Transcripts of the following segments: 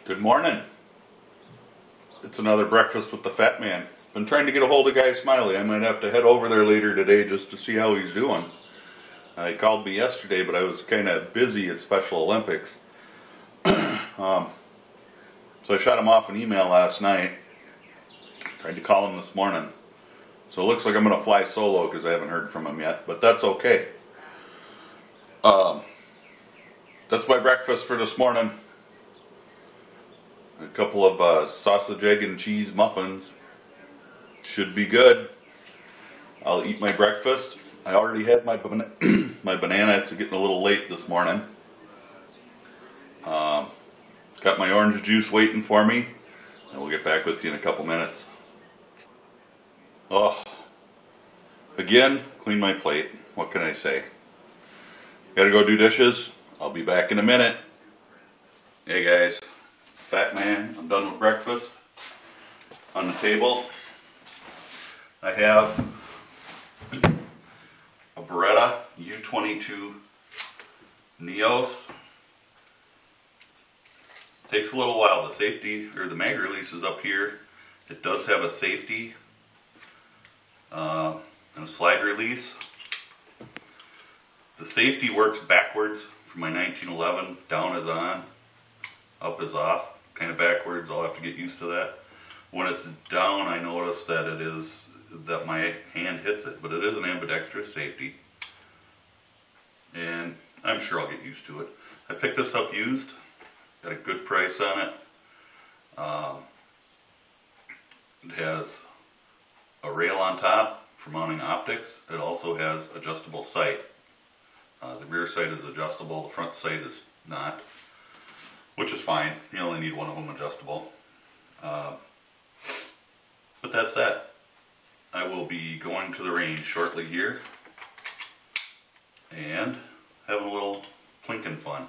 Good morning. It's another breakfast with the Fat Man. Been trying to get a hold of Guy Smiley. I might have to head over there later today just to see how he's doing. He called me yesterday, but I was kind of busy at Special Olympics. So I shot him off an email last night. Tried to call him this morning. So it looks like I'm going to fly solo because I haven't heard from him yet, but that's okay. That's my breakfast for this morning. A couple of sausage, egg, and cheese muffins. Should be good. I'll eat my breakfast. I already had my my banana. It's getting a little late this morning. Got my orange juice waiting for me, and we'll get back with you in a couple minutes. Oh, again, clean my plate. What can I say? Gotta go do dishes. I'll be back in a minute. Hey guys. Fat Man, I'm done with breakfast. On the table, I have a Beretta U22 Neos. Takes a little while. The safety, or the mag release is up here. It does have a safety and a slide release. The safety works backwards for my 1911. Down is on, up is off. Kind of backwards. I'll have to get used to that. When it's down, I notice that my hand hits it, but it is an ambidextrous safety, and I'm sure I'll get used to it. I picked this up used, got a good price on it. It has a rail on top for mounting optics. It also has adjustable sight. The rear sight is adjustable, the front sight is not. Which is fine. You only need one of them adjustable. But that's that. I will be going to the range shortly here and having a little plinking fun.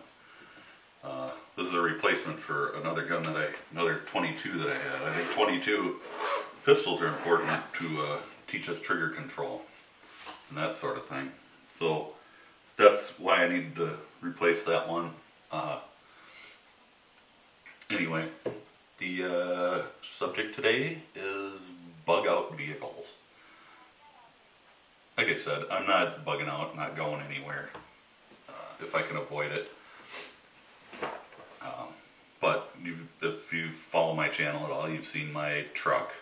This is a replacement for another gun another 22 that I had. I think 22 pistols are important to teach us trigger control and that sort of thing. So that's why I needed to replace that one. Anyway, the subject today is bug out vehicles. Like I said, I'm not bugging out, not going anywhere if I can avoid it. But if you follow my channel at all, you've seen my truck.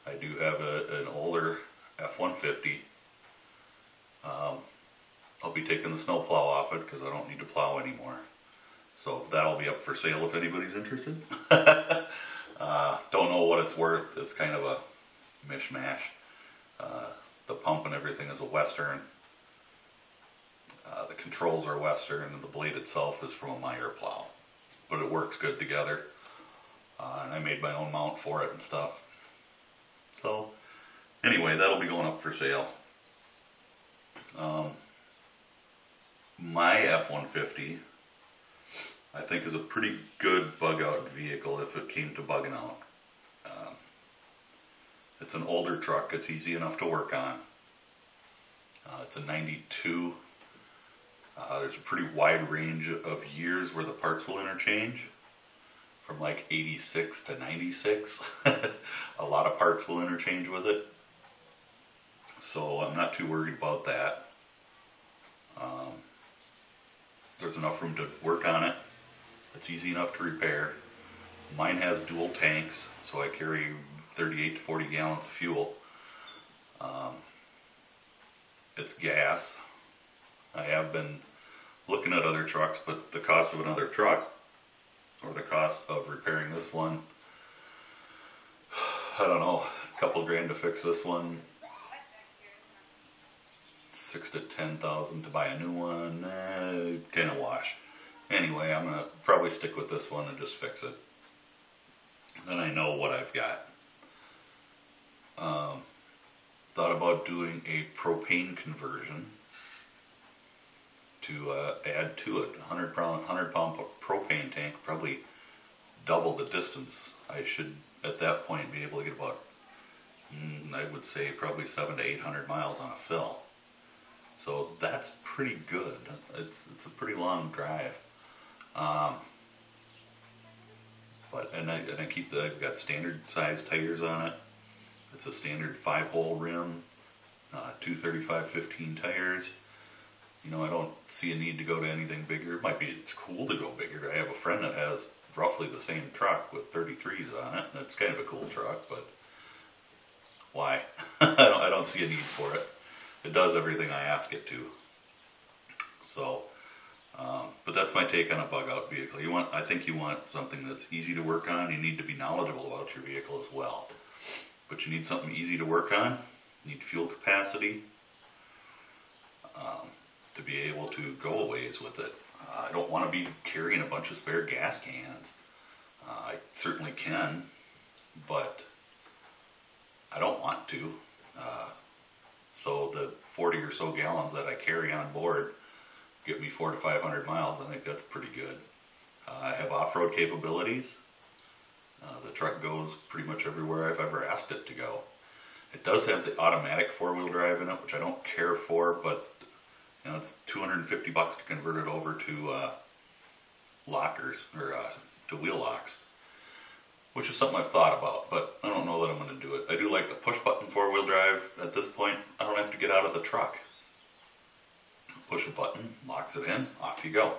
I do have an older F-150. I'll be taking the snow plow off it because I don't need to plow anymore. So that'll be up for sale if anybody's interested. Don't know what it's worth. It's kind of a mishmash. The pump and everything is a Western. The controls are Western, and the blade itself is from a Meyer plow. But it works good together. And I made my own mount for it and stuff. So anyway, that'll be going up for sale. My F-150, I think, is a pretty good bug out vehicle if it came to bugging out. It's an older truck. It's easy enough to work on. It's a 92. There's a pretty wide range of years where the parts will interchange. From like 86 to 96. A lot of parts will interchange with it. So I'm not too worried about that. There's enough room to work on it. It's easy enough to repair. Mine has dual tanks, so I carry 38 to 40 gallons of fuel. It's gas. I have been looking at other trucks, but the cost of another truck, or the cost of repairing this one, I don't know, a couple grand to fix this one, 6,000 to 10,000 to buy a new one, kind of wash. Anyway, I'm going to probably stick with this one and just fix it. Then I know what I've got. Thought about doing a propane conversion to add to it. 100 pound propane tank, probably double the distance. I should at that point be able to get about, I would say, probably 700 to 800 miles on a fill. So that's pretty good. It's a pretty long drive. and I keep I've got standard size tires on it. It's a standard 5-hole rim, 235/15 tires. You know, I don't see a need to go to anything bigger. It's cool to go bigger. I have a friend that has roughly the same truck with 33s on it, and it's kind of a cool truck, but why? I don't see a need for it. It does everything I ask it to. So, but that's my take on a bug out vehicle. I think you want something that's easy to work on. You need to be knowledgeable about your vehicle as well. But you need something easy to work on. You need fuel capacity to be able to go a ways with it. I don't want to be carrying a bunch of spare gas cans. I certainly can, but I don't want to. So the 40 or so gallons that I carry on board get me 400 to 500 miles. I think that's pretty good. I have off-road capabilities. The truck goes pretty much everywhere I've ever asked it to go. It does have the automatic 4-wheel drive in it, which I don't care for, but you know, it's $250 to convert it over to lockers, or to wheel locks, which is something I've thought about, but I don't know that I'm going to do it. I do like the push-button 4-wheel drive. At this point, I don't have to get out of the truck. Push a button, locks it in, off you go.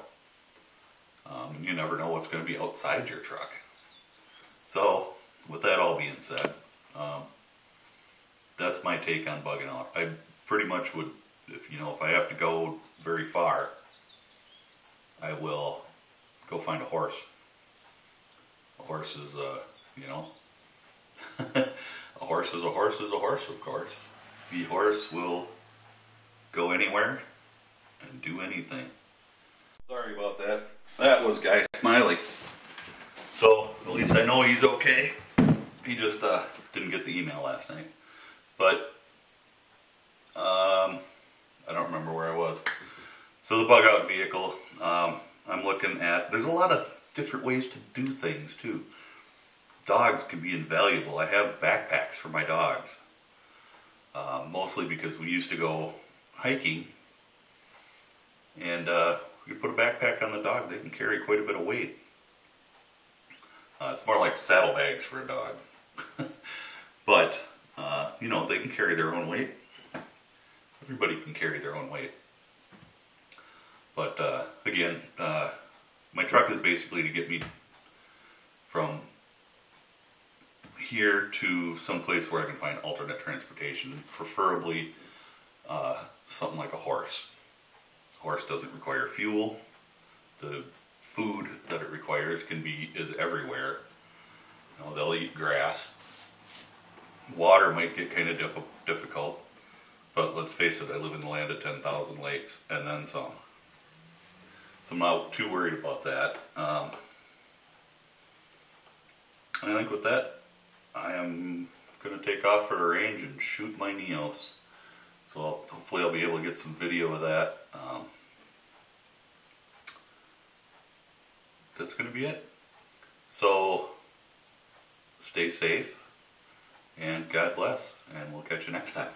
And you never know what's going to be outside your truck. So, with that all being said, that's my take on bugging out. I pretty much would, if I have to go very far, I will go find a horse. A horse is, a horse is a horse is a horse, of course. The horse will go anywhere and do anything. Sorry about that. That was Guy Smiley. So, at least I know he's okay. He just didn't get the email last night. But, I don't remember where I was. So the bug out vehicle, I'm looking at, there's a lot of different ways to do things too. Dogs can be invaluable. I have backpacks for my dogs. Mostly because we used to go hiking, and you put a backpack on the dog, they can carry quite a bit of weight. It's more like saddlebags for a dog. But, they can carry their own weight. Everybody can carry their own weight. But, again, my truck is basically to get me from here to someplace where I can find alternate transportation, preferably something like a horse. A horse doesn't require fuel. The food that it requires is everywhere. They'll eat grass. Water might get kind of difficult, but let's face it, I live in the land of 10,000 lakes, and then some. So I'm not too worried about that. And I think with that, I am going to take off for a range and shoot my Neos. So hopefully I'll be able to get some video of that. That's going to be it. So stay safe, and God bless, and we'll catch you next time.